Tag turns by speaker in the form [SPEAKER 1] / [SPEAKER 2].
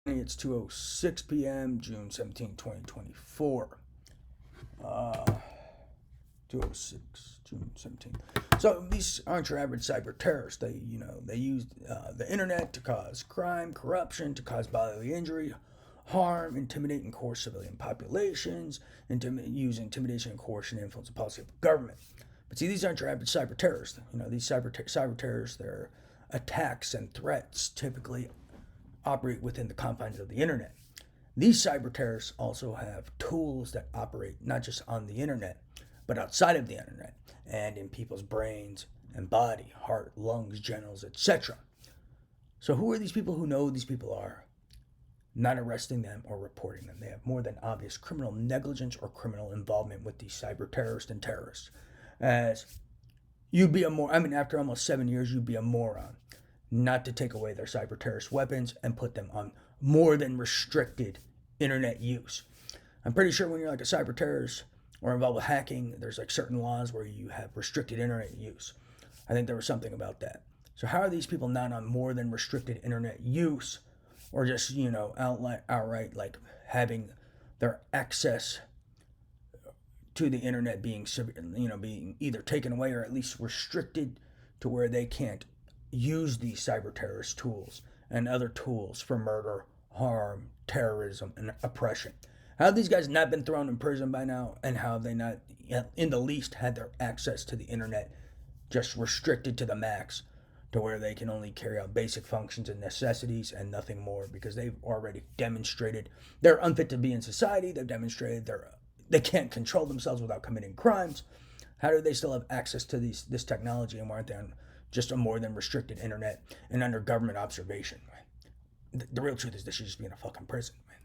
[SPEAKER 1] It's 2:06 p.m., June 17, 2024. 2:06, June 17th. So these aren't your average cyber terrorists. They use the internet to cause crime, corruption, to cause bodily injury, harm, intimidate and coerce civilian populations, use intimidation and coercion to influence the policy of the government. But see, these aren't your average cyber terrorists. These cyber terrorists, their attacks and threats typically operate within the confines of the internet. These cyber terrorists also have tools that operate not just on the internet, but outside of the internet and in people's brains and body, heart, lungs, genitals, etc. So, who are these people who know who these people are? Not arresting them or reporting them. They have more than obvious criminal negligence or criminal involvement with these cyber terrorists and terrorists. As you'd be after almost 7 years, you'd be a moron not to take away their cyber terrorist weapons and put them on more than restricted internet use. I'm pretty sure when you're like a cyber terrorist or involved with hacking, there's like certain laws where you have restricted internet use. I think there was something about that. So how are these people not on more than restricted internet use, or just outright like having their access to the internet being being either taken away or at least restricted to where they can't use these cyber terrorist tools and other tools for murder, harm, terrorism, and oppression? How have these guys not been thrown in prison by now? And how have they not, in the least, had their access to the internet just restricted to the max, to where they can only carry out basic functions and necessities and nothing more, because they've already demonstrated they're unfit to be in society. They've demonstrated they can't control themselves without committing crimes. How do they still have access to this technology, and why aren't they on just a more than restricted internet and under government observation? The real truth is they should just be in a fucking prison, man.